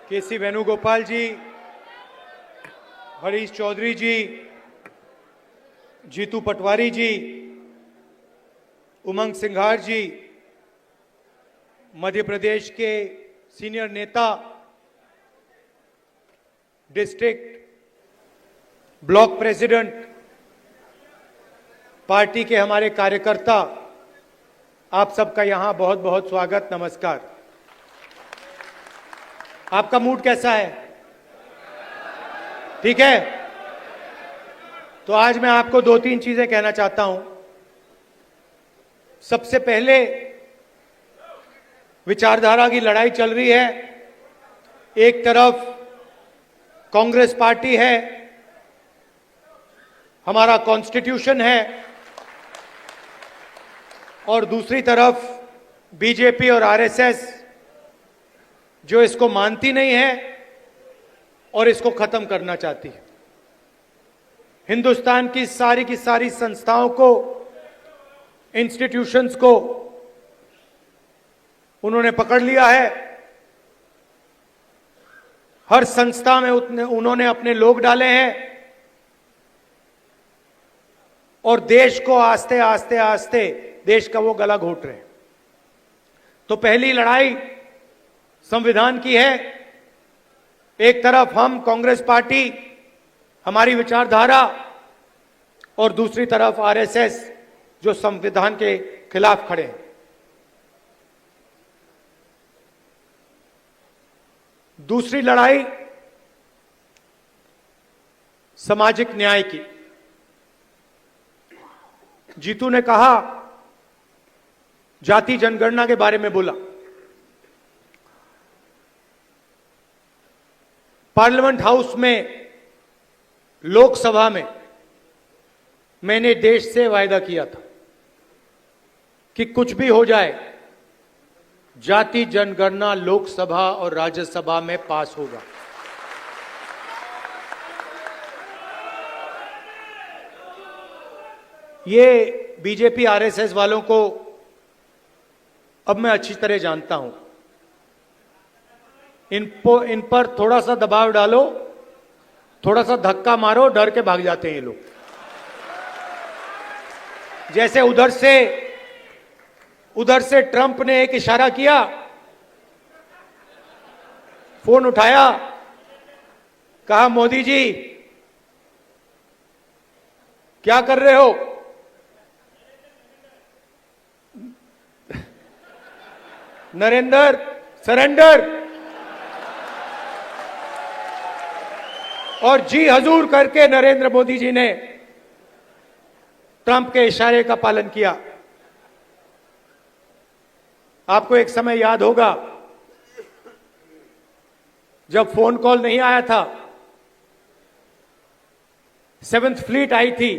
केसी वेणुगोपाल जी, हरीश चौधरी जी, जीतू पटवारी जी, उमंग सिंघार जी, मध्य प्रदेश के सीनियर नेता, district block president, party के हमारे कार्यकर्ता, आप सबका यहां बहुत बहुत स्वागत, नमस्कार। आपका मूड कैसा है? ठीक है? तो आज मैं आपको दो तीन चीजें कहना चाहता हूं। सबसे पहले, विचारधारा की लड़ाई चल रही है। एक तरफ कांग्रेस पार्टी है, हमारा कॉन्स्टिट्यूशन है, और दूसरी तरफ बीजेपी और आरएसएस जो इसको मानती नहीं है और इसको खत्म करना चाहती है। हिंदुस्तान की सारी संस्थाओं को, इंस्टीट्यूशंस को उन्होंने पकड़ लिया है। हर संस्था में उन्होंने अपने लोग डाले हैं और देश को आस्ते आस्ते देश का वो गला घोट रहे हैं। तो पहली लड़ाई संविधान की है। एक तरफ हम कांग्रेस पार्टी, हमारी विचारधारा, और दूसरी तरफ आरएसएस जो संविधान के खिलाफ खड़े हैं। दूसरी लड़ाई सामाजिक न्याय की। जीतू ने कहा, जाति जनगणना के बारे में बोला। पार्लियामेंट हाउस में, लोकसभा में मैंने देश से वायदा किया था कि कुछ भी हो जाए, जाति जनगणना लोकसभा और राज्यसभा में पास होगा। ये बीजेपी आरएसएस वालों को अब मैं अच्छी तरह जानता हूं। इन पर थोड़ा सा दबाव डालो, थोड़ा सा धक्का मारो, डर के भाग जाते हैं ये लोग। जैसे उधर से ट्रंप ने एक इशारा किया, फोन उठाया, कहा मोदी जी क्या कर रहे हो? नरेंद्र सरेंडर, और जी हजूर करके नरेंद्र मोदी जी ने ट्रंप के इशारे का पालन किया। आपको एक समय याद होगा जब फोन कॉल नहीं आया था, 7th फ्लीट आई थी,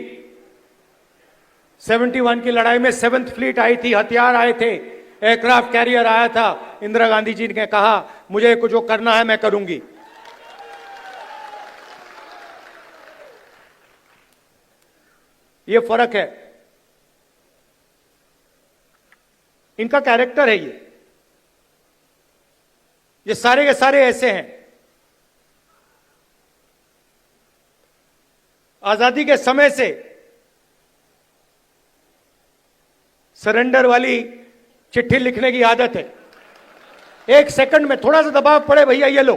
71 की लड़ाई में 7th फ्लीट आई थी, हथियार आए थे, एयरक्राफ्ट कैरियर आया था। इंदिरा गांधी जी ने कहा, मुझे कुछ जो करना है मैं करूंगी। ये फर्क है, इनका कैरेक्टर है। ये सारे के सारे ऐसे हैं। आजादी के समय से सरेंडर वाली चिट्ठी लिखने की आदत है। एक सेकंड में थोड़ा सा दबाव पड़े, भैया ये लो।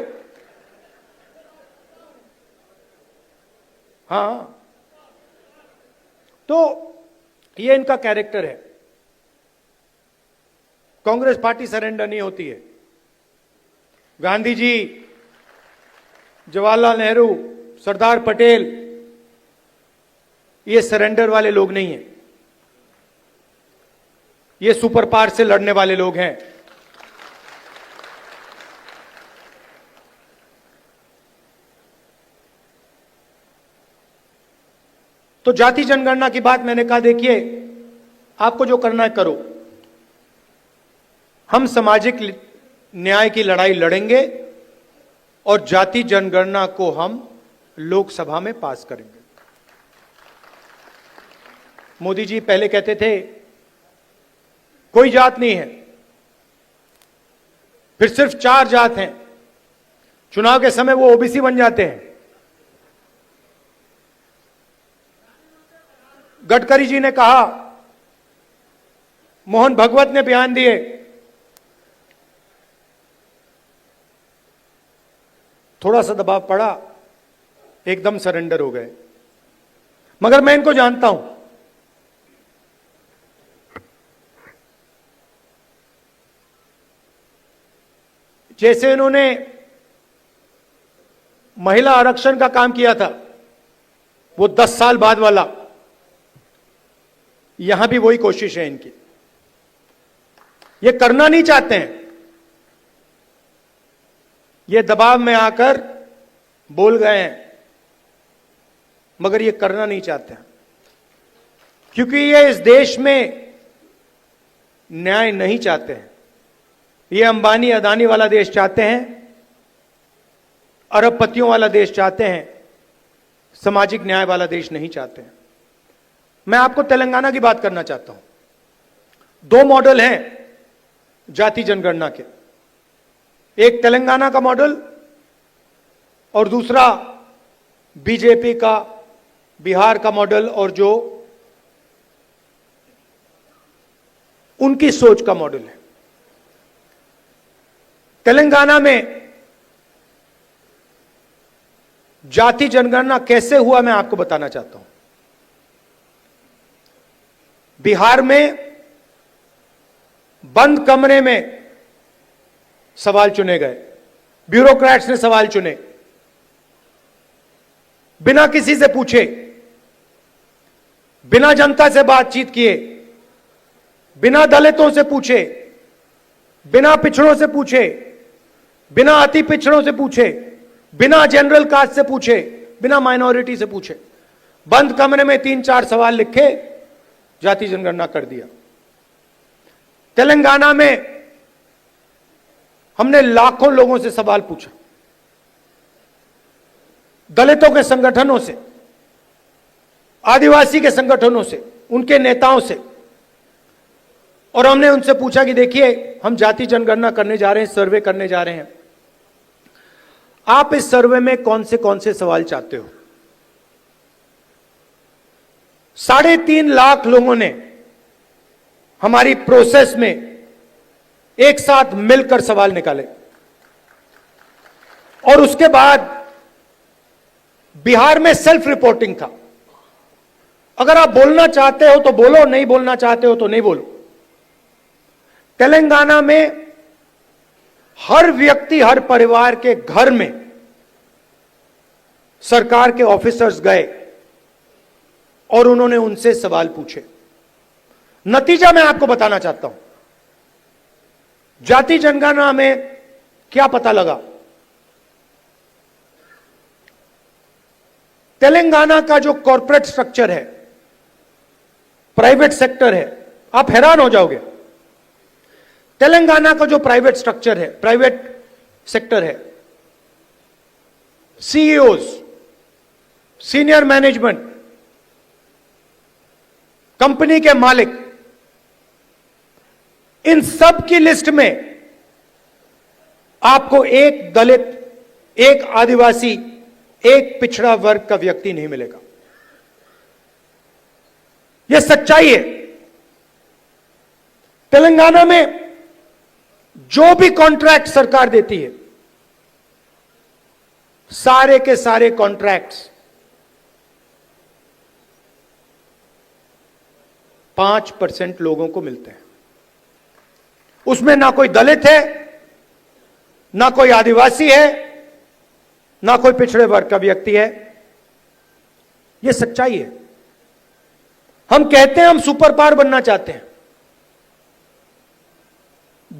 हाँ, तो ये इनका कैरेक्टर है। कांग्रेस पार्टी सरेंडर नहीं होती है। गांधी जी, जवाहरलाल नेहरू, सरदार पटेल, ये सरेंडर वाले लोग नहीं हैं। ये सुपर पावर से लड़ने वाले लोग हैं। तो जाति जनगणना की बात मैंने कहा, देखिए आपको जो करना है करो। हम सामाजिक न्याय की लड़ाई लड़ेंगे और जाति जनगणना को हम लोकसभा में पास करेंगे। मोदी जी पहले कहते थे कोई जात नहीं है, फिर सिर्फ 4 जात हैं, चुनाव के समय वो ओबीसी बन जाते हैं। गडकरी जी ने कहा, मोहन भगवत ने बयान दिए, थोड़ा सा दबाव पड़ा, एकदम सरेंडर हो गए। मगर मैं इनको जानता हूं, जैसे इन्होंने महिला आरक्षण का काम किया था, वो 10 साल बाद वाला, यहां भी वही कोशिश है इनकी। ये करना नहीं चाहते हैं, ये दबाव में आकर बोल गए हैं, मगर ये करना नहीं चाहते हैं, क्योंकि ये इस देश में न्याय नहीं चाहते हैं। ये अंबानी अदानी वाला देश चाहते हैं, अरबपतियों वाला देश चाहते हैं, सामाजिक न्याय वाला देश नहीं चाहते हैं। मैं आपको तेलंगाना की बात करना चाहता हूं। 2 मॉडल हैं जाति जनगणना के, एक तेलंगाना का मॉडल और दूसरा बीजेपी का बिहार का मॉडल, और जो उनकी सोच का मॉडल है। तेलंगाना में जाति जनगणना कैसे हुआ मैं आपको बताना चाहता हूं। बिहार में बंद कमरे में सवाल चुने गए, ब्यूरोक्रेट्स ने सवाल चुने, बिना किसी से पूछे, बिना जनता से बातचीत किए, बिना दलितों से पूछे, बिना पिछड़ों से पूछे, बिना अति पिछड़ों से पूछे, बिना जनरल कास्ट से पूछे, बिना माइनॉरिटी से पूछे, बंद कमरे में 3-4 सवाल लिखे, जाति जनगणना कर दिया। तेलंगाना में हमने लाखों लोगों से सवाल पूछा, दलितों के संगठनों से, आदिवासी के संगठनों से, उनके नेताओं से, और हमने उनसे पूछा कि देखिए, हम जाति जनगणना करने जा रहे हैं, सर्वे करने जा रहे हैं, आप इस सर्वे में कौन से सवाल चाहते हो। 3.5 लाख लोगों ने हमारी प्रोसेस में एक साथ मिलकर सवाल निकाले, और उसके बाद बिहार में सेल्फ रिपोर्टिंग था। अगर आप बोलना चाहते हो तो बोलो, नहीं बोलना चाहते हो तो नहीं बोलो। तेलंगाना में हर व्यक्ति, हर परिवार के घर में सरकार के ऑफिसर्स गए और उन्होंने उनसे सवाल पूछे। नतीजा मैं आपको बताना चाहता हूं। जाति जनगणना में क्या पता लगा? तेलंगाना का जो कॉर्पोरेट स्ट्रक्चर है, प्राइवेट सेक्टर है, आप हैरान हो जाओगे। तेलंगाना का जो प्राइवेट स्ट्रक्चर है, प्राइवेट सेक्टर है, सीईओज, सीनियर मैनेजमेंट, कंपनी के मालिक, इन सब की लिस्ट में आपको एक दलित, एक आदिवासी, एक पिछड़ा वर्ग का व्यक्ति नहीं मिलेगा। यह सच्चाई है। तेलंगाना में जो भी कॉन्ट्रैक्ट सरकार देती है, सारे के सारे कॉन्ट्रैक्ट्स 5% लोगों को मिलते हैं। उसमें ना कोई दलित है, ना कोई आदिवासी है, ना कोई पिछड़े वर्ग का व्यक्ति है। यह सच्चाई है। हम कहते हैं हम सुपर पावर बनना चाहते हैं।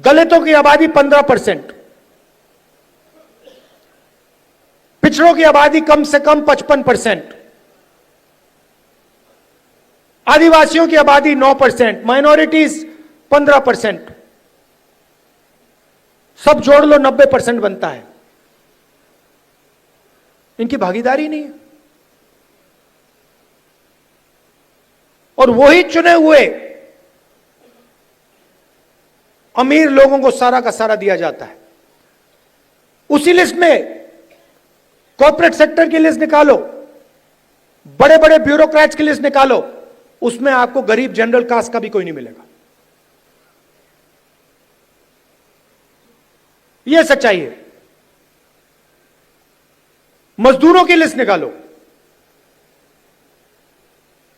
दलितों की आबादी 15%, पिछड़ों की आबादी कम से कम 55%, आदिवासियों की आबादी 9%, माइनॉरिटीज 15%, सब जोड़ लो 90% बनता है। इनकी भागीदारी नहीं है। और वही चुने हुए अमीर लोगों को सारा का सारा दिया जाता है। उसी लिस्ट में कॉर्पोरेट सेक्टर की लिस्ट निकालो, बड़े बड़े ब्यूरोक्रेट्स की लिस्ट निकालो, उसमें आपको गरीब जनरल कास्ट का भी कोई नहीं मिलेगा। यह सच्चाई है। मजदूरों की लिस्ट निकालो,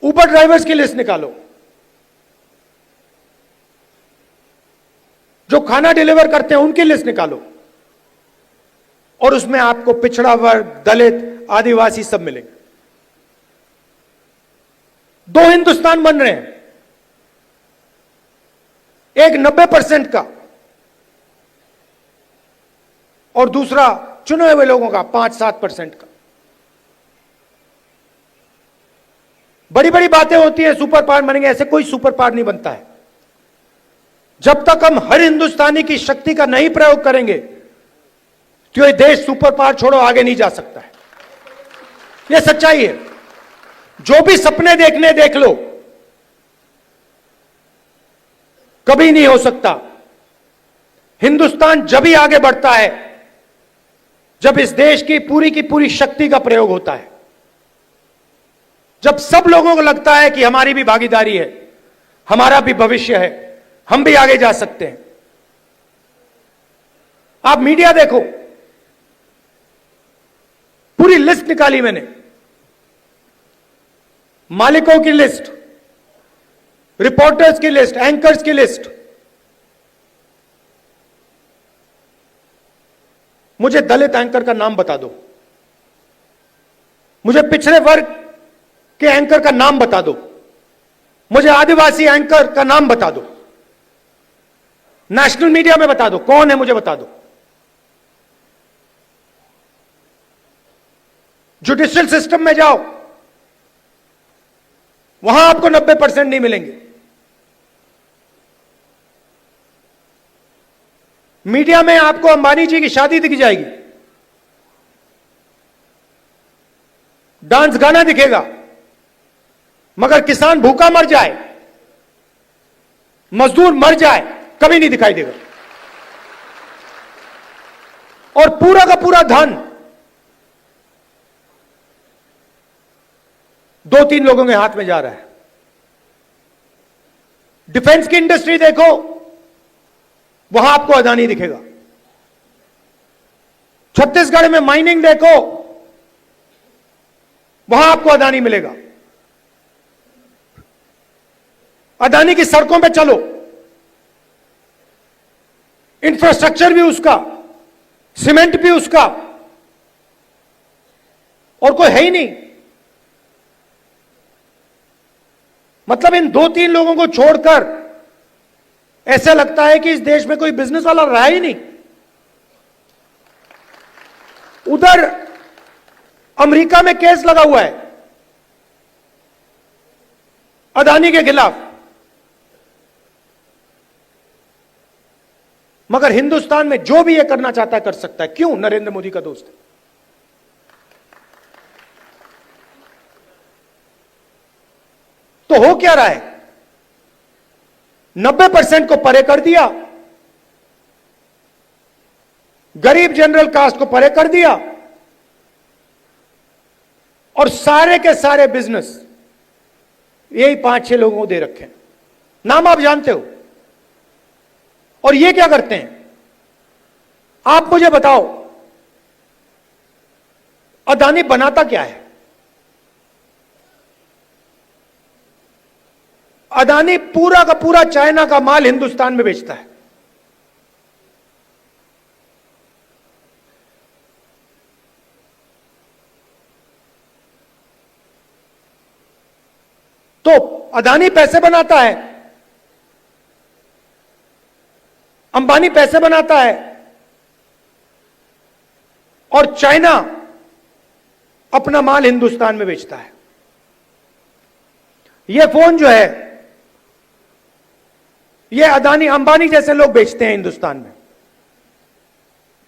उबर ड्राइवर्स की लिस्ट निकालो, जो खाना डिलीवर करते हैं उनकी लिस्ट निकालो, और उसमें आपको पिछड़ा वर्ग, दलित, आदिवासी सब मिलेंगे। दो हिंदुस्तान बन रहे हैं, एक 90% का और दूसरा चुने हुए लोगों का 5-7% का। बड़ी बड़ी बातें होती हैं सुपर पावर बनेंगे, ऐसे कोई सुपर पावर नहीं बनता है। जब तक हम हर हिंदुस्तानी की शक्ति का नहीं प्रयोग करेंगे तो ये देश सुपर पावर छोड़ो आगे नहीं जा सकता है। यह सच्चाई है। जो भी सपने देखने देख लो, कभी नहीं हो सकता। हिंदुस्तान जब ही आगे बढ़ता है जब इस देश की पूरी शक्ति का प्रयोग होता है, जब सब लोगों को लगता है कि हमारी भी भागीदारी है, हमारा भी भविष्य है, हम भी आगे जा सकते हैं। आप मीडिया देखो, पूरी लिस्ट निकाली मैंने, मालिकों की लिस्ट, रिपोर्टर्स की लिस्ट, एंकर्स की लिस्ट। मुझे दलित एंकर का नाम बता दो, मुझे पिछड़े वर्ग के एंकर का नाम बता दो, मुझे आदिवासी एंकर का नाम बता दो, नेशनल मीडिया में बता दो कौन है, मुझे बता दो। जुडिशियल सिस्टम में जाओ, वहां आपको 90% नहीं मिलेंगे। मीडिया में आपको अंबानी जी की शादी दिख जाएगी, डांस गाना दिखेगा, मगर किसान भूखा मर जाए, मजदूर मर जाए, कभी नहीं दिखाई देगा। और पूरा का पूरा धन 2-3 लोगों के हाथ में जा रहा है। डिफेंस की इंडस्ट्री देखो, वहां आपको अदानी दिखेगा। छत्तीसगढ़ में माइनिंग देखो, वहां आपको अदानी मिलेगा। अदानी की सड़कों पे चलो, इंफ्रास्ट्रक्चर भी उसका, सीमेंट भी उसका, और कोई है ही नहीं। मतलब इन 2-3 लोगों को छोड़कर ऐसा लगता है कि इस देश में कोई बिजनेस वाला रहा ही नहीं। उधर अमेरिका में केस लगा हुआ है अदानी के खिलाफ, मगर हिंदुस्तान में जो भी ये करना चाहता है कर सकता है। क्यों? नरेंद्र मोदी का दोस्त है। तो हो क्या रहा है? 90% को परे कर दिया, गरीब जनरल कास्ट को परे कर दिया, और सारे के सारे बिजनेस यही 5-6 लोगों को दे रखे हैं। नाम आप जानते हो। और ये क्या करते हैं? आप मुझे बताओ, अदानी बनाता क्या है? अदानी पूरा का पूरा चाइना का माल हिंदुस्तान में बेचता है। तो अदानी पैसे बनाता है, अंबानी पैसे बनाता है, और चाइना अपना माल हिंदुस्तान में बेचता है। यह फोन जो है, यह अदानी अंबानी जैसे लोग बेचते हैं हिंदुस्तान में,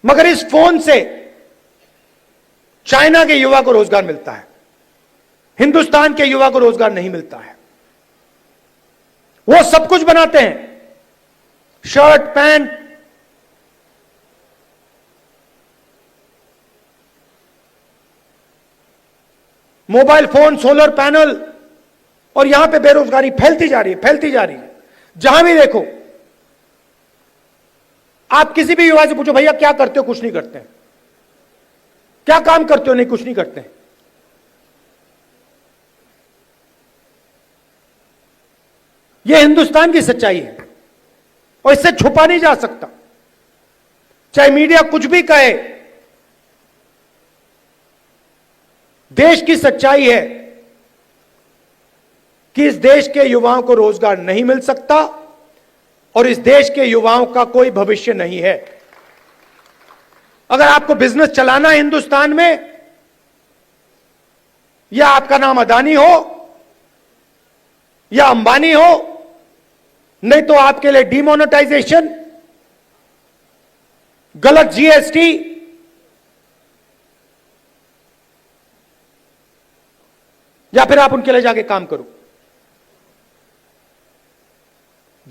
मगर इस फोन से चाइना के युवा को रोजगार मिलता है, हिंदुस्तान के युवा को रोजगार नहीं मिलता है। वो सब कुछ बनाते हैं, shirt, pant, mobile phone, solar panel, और यहां पे बेरोजगारी फैलती जा रही है, फैलती जा रही है। जहां भी देखो, आप किसी भी युवा से पूछो, भैया क्या करते हो? कुछ नहीं करते हैं। क्या काम करते हो? नहीं, कुछ नहीं करते हैं। यह हिंदुस्तान की सच्चाई है और इससे छुपा नहीं जा सकता, चाहे मीडिया कुछ भी कहे। देश की सच्चाई है कि इस देश के युवाओं को रोजगार नहीं मिल सकता और इस देश के युवाओं का कोई भविष्य नहीं है। अगर आपको बिजनेस चलाना है हिंदुस्तान में, या आपका नाम अदानी हो या अंबानी हो, नहीं तो आपके लिए डिमोनेटाइजेशन, गलत जीएसटी, या फिर आप उनके लिए जाके काम करो।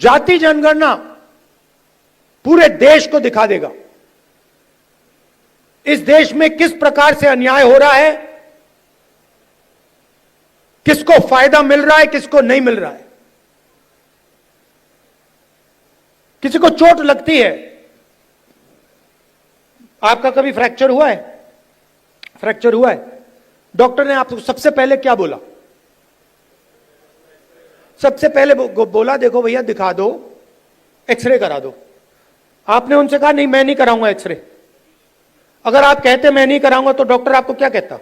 जाति जनगणना पूरे देश को दिखा देगा इस देश में किस प्रकार से अन्याय हो रहा है, किसको फायदा मिल रहा है, किसको नहीं मिल रहा है। किसी को चोट लगती है, आपका कभी फ्रैक्चर हुआ है? फ्रैक्चर हुआ है, डॉक्टर ने आपको सबसे पहले क्या बोला? सबसे पहले बोला देखो भैया दिखा दो, एक्सरे करा दो। आपने उनसे कहा नहीं मैं नहीं कराऊंगा एक्सरे। अगर आप कहते मैं नहीं कराऊंगा तो डॉक्टर आपको क्या कहता?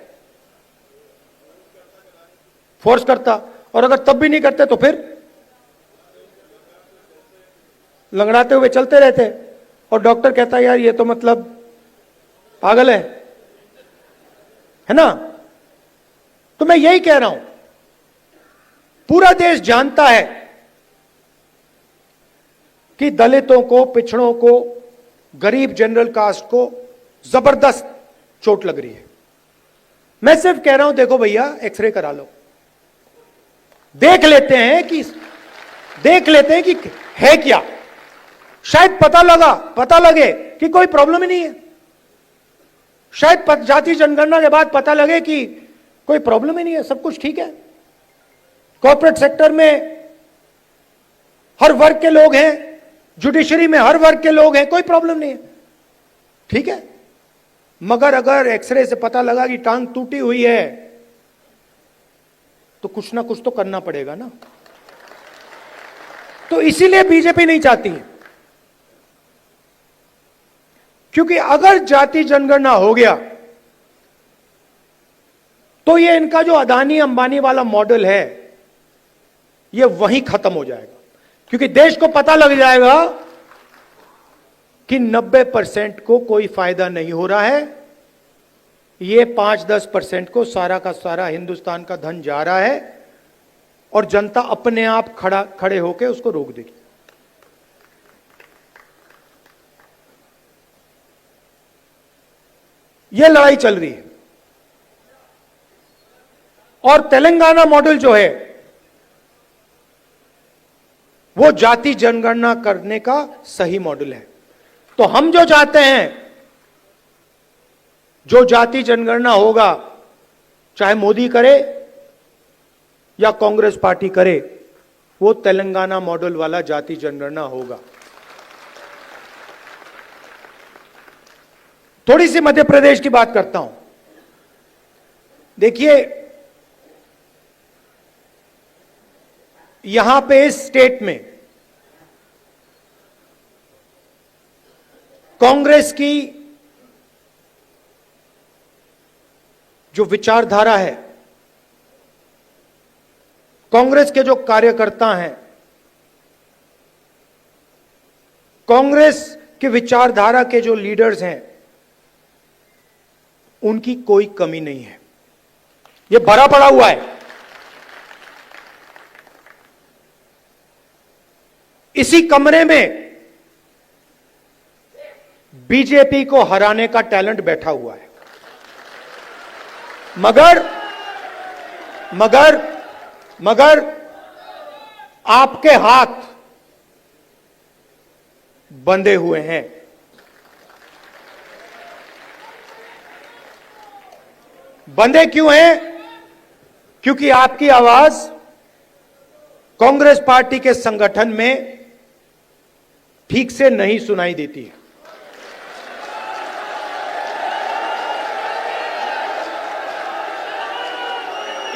फोर्स करता। और अगर तब भी नहीं करते तो फिर लंगड़ाते हुए चलते रहते, और डॉक्टर कहता यार ये तो मतलब पागल है ना। तो मैं यही कह रहा हूं, पूरा देश जानता है कि दलितों को, पिछड़ों को, गरीब जनरल कास्ट को जबरदस्त चोट लग रही है। मैं सिर्फ कह रहा हूं देखो भैया एक्सरे करा लो, देख लेते हैं कि है क्या। शायद पता लगे कि कोई प्रॉब्लम ही नहीं है। शायद जाति जनगणना के बाद पता लगे कि कोई प्रॉब्लम ही नहीं है, सब कुछ ठीक है। कॉर्पोरेट सेक्टर में हर वर्ग के लोग हैं, जुडिशरी में हर वर्ग के लोग हैं, कोई प्रॉब्लम नहीं है, ठीक है। मगर अगर एक्सरे से पता लगा कि टांग टूटी हुई है तो कुछ ना कुछ तो करना पड़ेगा ना। तो इसीलिए बीजेपी नहीं चाहती, क्योंकि अगर जाति जनगणना हो गया तो ये इनका जो अदानी अंबानी वाला मॉडल है ये वहीं खत्म हो जाएगा, क्योंकि देश को पता लग जाएगा कि 90% को कोई फायदा नहीं हो रहा है, ये 5-10% को सारा का सारा हिंदुस्तान का धन जा रहा है और जनता अपने आप खड़े होकर उसको रोक देगी। ये लड़ाई चल रही है। और तेलंगाना मॉडल जो है वो जाति जनगणना करने का सही मॉडल है। तो हम जो चाहते हैं, जो जाति जनगणना होगा, चाहे मोदी करे या कांग्रेस पार्टी करे, वो तेलंगाना मॉडल वाला जाति जनगणना होगा। थोड़ी सी मध्य प्रदेश की बात करता हूं। देखिए, यहां पे इस स्टेट में कांग्रेस की जो विचारधारा है, कांग्रेस के जो कार्यकर्ता हैं, कांग्रेस के विचारधारा के जो लीडर्स हैं, उनकी कोई कमी नहीं है। यह भरा पड़ा हुआ है। इसी कमरे में बीजेपी को हराने का टैलेंट बैठा हुआ है। मगर आपके हाथ बंधे हुए हैं। बंधे क्यों हैं? क्योंकि आपकी आवाज कांग्रेस पार्टी के संगठन में ठीक से नहीं सुनाई देती है।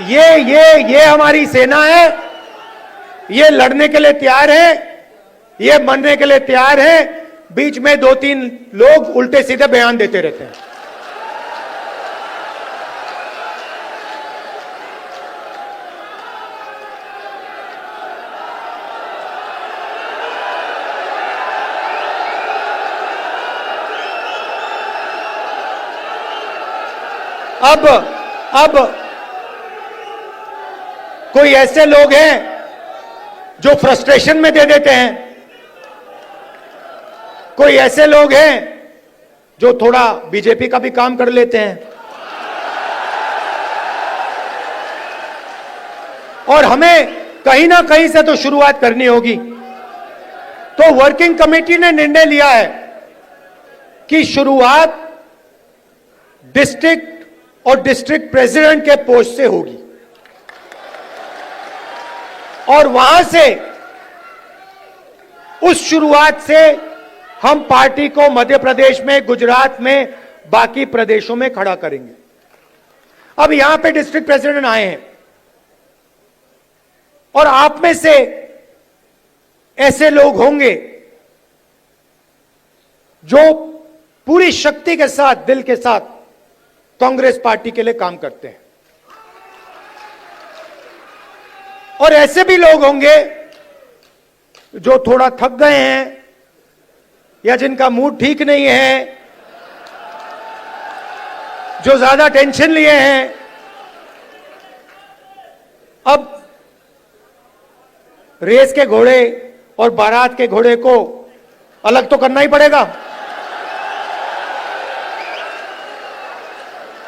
ये हमारी सेना है, ये लड़ने के लिए तैयार है, ये मरने के लिए तैयार है। बीच में 2-3 लोग उल्टे सीधे बयान देते रहते हैं। अब कोई ऐसे लोग हैं जो फ्रस्ट्रेशन में दे देते हैं, कोई ऐसे लोग हैं जो थोड़ा बीजेपी का भी काम कर लेते हैं, और हमें कहीं ना कहीं से तो शुरुआत करनी होगी। तो वर्किंग कमेटी ने निर्णय लिया है कि शुरुआत डिस्ट्रिक्ट और डिस्ट्रिक्ट प्रेसिडेंट के पोस्ट से होगी, और वहां से, उस शुरुआत से हम पार्टी को मध्य प्रदेश में, गुजरात में, बाकी प्रदेशों में खड़ा करेंगे। अब यहां पे डिस्ट्रिक्ट प्रेसिडेंट आए हैं, और आप में से ऐसे लोग होंगे जो पूरी शक्ति के साथ, दिल के साथ कांग्रेस पार्टी के लिए काम करते हैं, और ऐसे भी लोग होंगे जो थोड़ा थक गए हैं या जिनका मूड ठीक नहीं है, जो ज्यादा टेंशन लिए हैं। अब रेस के घोड़े और बारात के घोड़े को अलग तो करना ही पड़ेगा,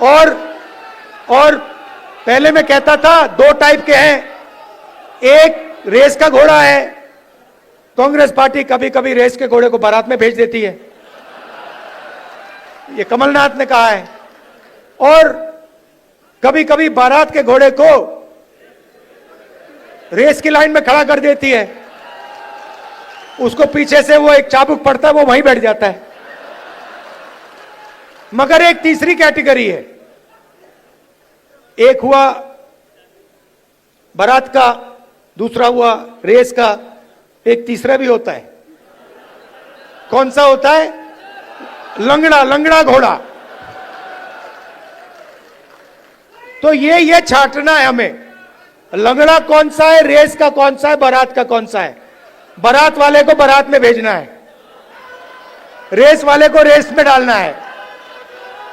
और पहले मैं कहता था 2 टाइप के हैं। एक रेस का घोड़ा है, कांग्रेस पार्टी कभी कभी रेस के घोड़े को बारात में भेज देती है, ये कमलनाथ ने कहा है, और कभी कभी बारात के घोड़े को रेस की लाइन में खड़ा कर देती है, उसको पीछे से वो एक चाबुक पड़ता है, वो वहीं बैठ जाता है। मगर एक तीसरी कैटेगरी है, एक हुआ बारात का, दूसरा हुआ रेस का, एक तीसरा भी होता है। कौन सा होता है? लंगड़ा घोड़ा। तो ये छांटना है हमें, लंगड़ा कौन सा है, रेस का कौन सा है, बारात का कौन सा है। बारात वाले को बारात में भेजना है, रेस वाले को रेस में डालना है,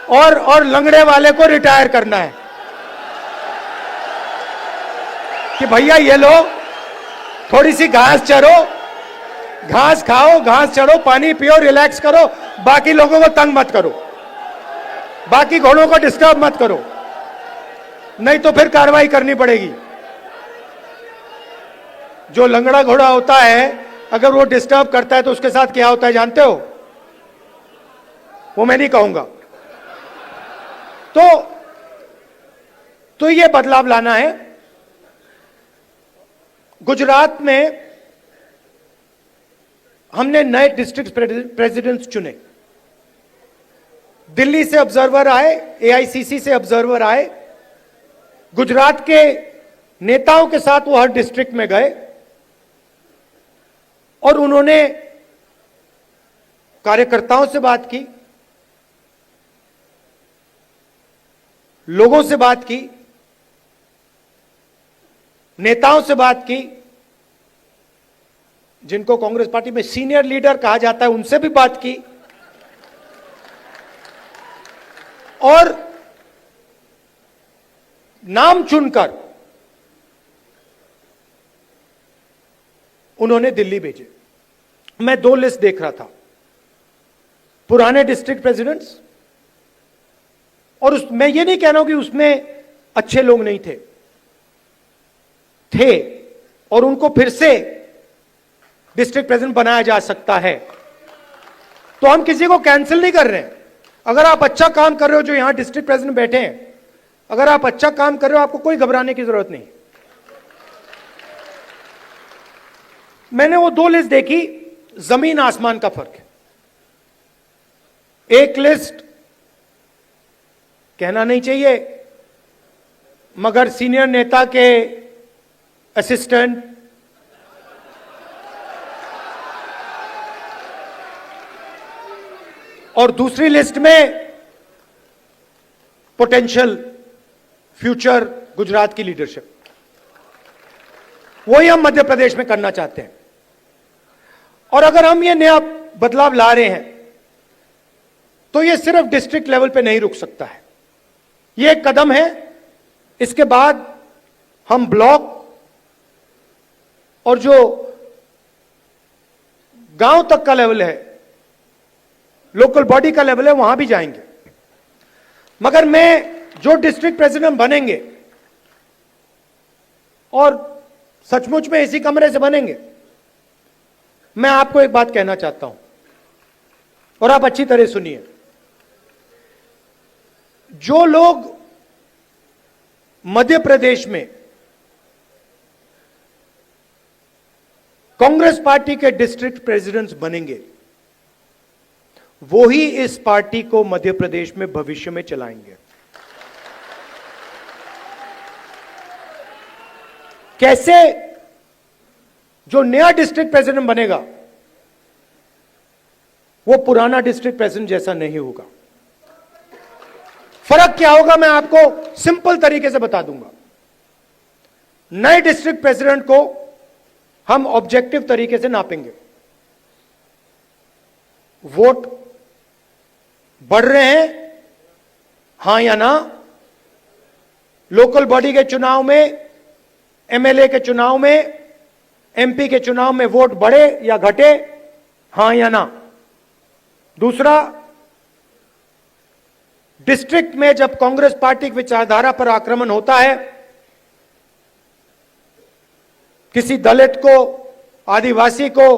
और लंगड़े वाले को रिटायर करना है कि भैया ये लो, थोड़ी सी घास चरो, घास खाओ, घास चढ़ो, पानी पियो, रिलैक्स करो, बाकी लोगों को तंग मत करो, बाकी घोड़ों को डिस्टर्ब मत करो, नहीं तो फिर कार्रवाई करनी पड़ेगी। जो लंगड़ा घोड़ा होता है, अगर वो डिस्टर्ब करता है तो उसके साथ क्या होता है जानते हो? वो मैं नहीं कहूंगा। तो ये बदलाव लाना है। गुजरात में हमने नए डिस्ट्रिक्ट प्रेसिडेंट्स चुने, दिल्ली से ऑब्जर्वर आए, एआईसीसी से ऑब्जर्वर आए, गुजरात के नेताओं के साथ वो हर डिस्ट्रिक्ट में गए, और उन्होंने कार्यकर्ताओं से बात की, लोगों से बात की, नेताओं से बात की, जिनको कांग्रेस पार्टी में सीनियर लीडर कहा जाता है, उनसे भी बात की, और नाम चुनकर उन्होंने दिल्ली भेजे। मैं 2 लिस्ट देख रहा था, पुराने डिस्ट्रिक्ट प्रेसिडेंट्स, और मैं ये नहीं कह रहा हूं कि उसमें अच्छे लोग नहीं थे, और उनको फिर से डिस्ट्रिक्ट प्रेसिडेंट बनाया जा सकता है। तो हम किसी को कैंसिल नहीं कर रहे हैं। अगर आप अच्छा काम कर रहे हो, जो यहां डिस्ट्रिक्ट प्रेसिडेंट बैठे हैं, अगर आप अच्छा काम कर रहे हो, आपको कोई घबराने की जरूरत नहीं। मैंने वो 2 लिस्ट देखी, जमीन आसमान का फर्क है। एक लिस्ट कहना नहीं चाहिए, मगर सीनियर नेता के असिस्टेंट, और दूसरी लिस्ट में पोटेंशियल फ्यूचर गुजरात की लीडरशिप। वही हम मध्य प्रदेश में करना चाहते हैं। और अगर हम ये नया बदलाव ला रहे हैं तो ये सिर्फ डिस्ट्रिक्ट लेवल पे नहीं रुक सकता है। ये एक कदम है। इसके बाद हम ब्लॉक और जो गांव तक का लेवल है, लोकल बॉडी का लेवल है, वहां भी जाएंगे। मगर मैं जो डिस्ट्रिक्ट प्रेसिडेंट बनेंगे, और सचमुच में इसी कमरे से बनेंगे, मैं आपको एक बात कहना चाहता हूं और आप अच्छी तरह सुनिए। जो लोग मध्य प्रदेश में कांग्रेस पार्टी के डिस्ट्रिक्ट प्रेसिडेंट्स बनेंगे, वो ही इस पार्टी को मध्य प्रदेश में भविष्य में चलाएंगे। कैसे? जो नया डिस्ट्रिक्ट प्रेसिडेंट बनेगा वो पुराना डिस्ट्रिक्ट प्रेसिडेंट जैसा नहीं होगा। फर्क क्या होगा मैं आपको सिंपल तरीके से बता दूंगा। नए डिस्ट्रिक्ट प्रेसिडेंट को हम ऑब्जेक्टिव तरीके से नापेंगे। वोट बढ़ रहे हैं, हां या ना? लोकल बॉडी के चुनाव में, एमएलए के चुनाव में, एमपी के चुनाव में वोट बढ़े या घटे, हां या ना? दूसरा, डिस्ट्रिक्ट में जब कांग्रेस पार्टी की विचारधारा पर आक्रमण होता है, किसी दलित को, आदिवासी को,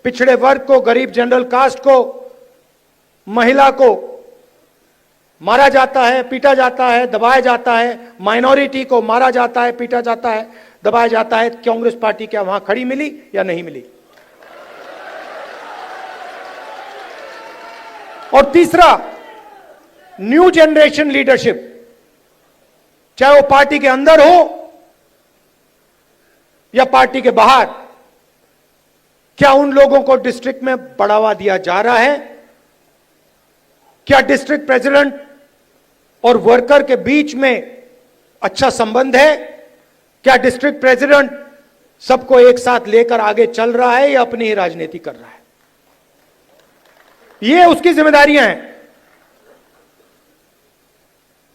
पिछड़े वर्ग को, गरीब जनरल कास्ट को, महिला को मारा जाता है, पीटा जाता है, दबाया जाता है, माइनॉरिटी को मारा जाता है, पीटा जाता है, दबाया जाता है, कांग्रेस पार्टी क्या वहां खड़ी मिली या नहीं मिली? और तीसरा, न्यू जनरेशन लीडरशिप, चाहे वो पार्टी के अंदर हो या पार्टी के बाहर, क्या उन लोगों को डिस्ट्रिक्ट में बढ़ावा दिया जा रहा है? क्या डिस्ट्रिक्ट प्रेसिडेंट और वर्कर के बीच में अच्छा संबंध है? क्या डिस्ट्रिक्ट प्रेसिडेंट सबको एक साथ लेकर आगे चल रहा है या अपनी ही राजनीति कर रहा है? ये उसकी जिम्मेदारियां हैं।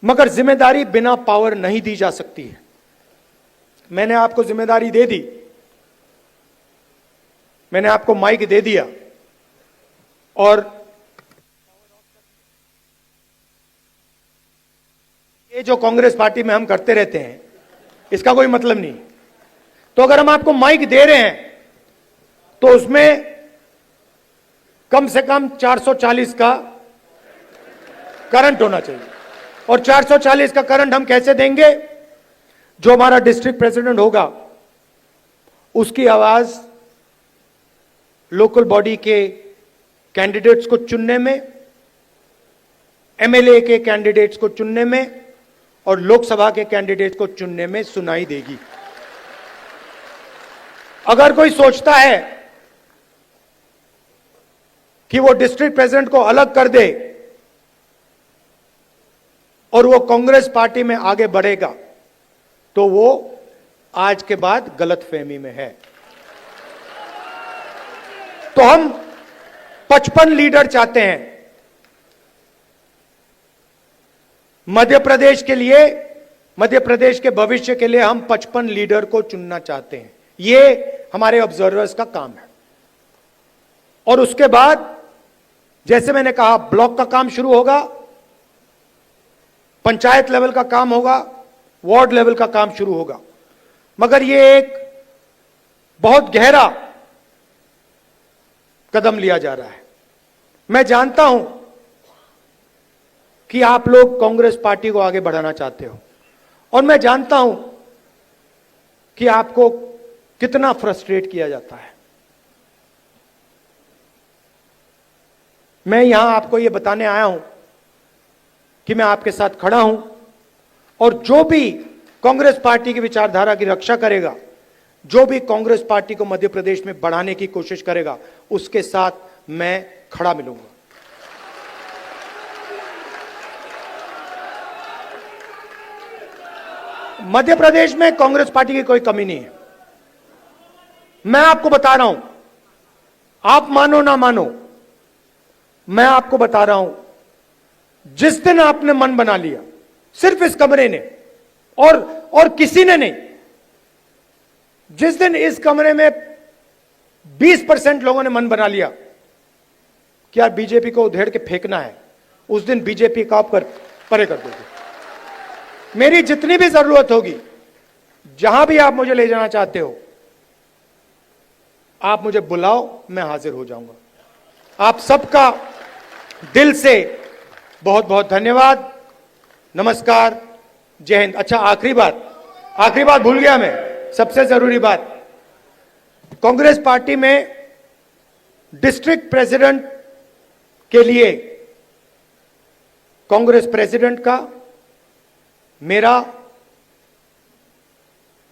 मगर जिम्मेदारी बिना पावर नहीं दी जा सकती है। मैंने आपको जिम्मेदारी दे दी, मैंने आपको माइक दे दिया, और ये जो कांग्रेस पार्टी में हम करते रहते हैं, इसका कोई मतलब नहीं। तो अगर हम आपको माइक दे रहे हैं तो उसमें कम से कम 440 का करंट होना चाहिए। और 440 का करंट हम कैसे देंगे? जो हमारा डिस्ट्रिक्ट प्रेसिडेंट होगा उसकी आवाज लोकल बॉडी के कैंडिडेट्स को चुनने में, एमएलए के कैंडिडेट्स को चुनने में और लोकसभा के कैंडिडेट को चुनने में सुनाई देगी। अगर कोई सोचता है कि वो डिस्ट्रिक्ट प्रेसिडेंट को अलग कर दे और वो कांग्रेस पार्टी में आगे बढ़ेगा, तो वो आज के बाद गलतफहमी में है। तो हम 55 लीडर चाहते हैं मध्य प्रदेश के लिए, मध्य प्रदेश के भविष्य के लिए हम 55 लीडर को चुनना चाहते हैं। ये हमारे ऑब्जर्वर्स का काम है। और उसके बाद जैसे मैंने कहा, ब्लॉक का काम शुरू होगा, पंचायत लेवल का काम होगा, वार्ड लेवल का काम शुरू होगा। मगर ये एक बहुत गहरा कदम लिया जा रहा है। मैं जानता हूं कि आप लोग कांग्रेस पार्टी को आगे बढ़ाना चाहते हो। और मैं जानता हूं कि आपको कितना फ्रस्ट्रेट किया जाता है। मैं यहां आपको यह बताने आया हूं कि मैं आपके साथ खड़ा हूं, और जो भी कांग्रेस पार्टी की विचारधारा की रक्षा करेगा, जो भी कांग्रेस पार्टी को मध्य प्रदेश में बढ़ाने की कोशिश करेगा, उसके साथ मैं खड़ा मिलूंगा। मध्य प्रदेश में कांग्रेस पार्टी की कोई कमी नहीं है। मैं आपको बता रहा हूं, आप मानो ना मानो, मैं आपको बता रहा हूं, जिस दिन आपने मन बना लिया, सिर्फ इस कमरे ने और किसी ने नहीं, जिस दिन इस कमरे में 20% लोगों ने मन बना लिया कि यार बीजेपी को उधेड़ के फेंकना है, उस दिन बीजेपी का आप परे कर दोगे। मेरी जितनी भी जरूरत होगी, जहां भी आप मुझे ले जाना चाहते हो, आप मुझे बुलाओ, मैं हाजिर हो जाऊंगा। आप सबका दिल से बहुत बहुत धन्यवाद। नमस्कार, जय हिंद। अच्छा, आखिरी बात भूल गया मैं, सबसे जरूरी बात, कांग्रेस पार्टी में डिस्ट्रिक्ट प्रेसिडेंट के लिए कांग्रेस प्रेसिडेंट का मेरा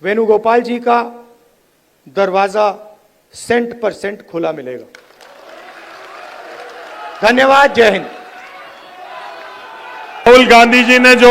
वेणुगोपाल जी का दरवाजा 100% खुला मिलेगा। धन्यवाद, जय हिंद। राहुल गांधी जी ने जो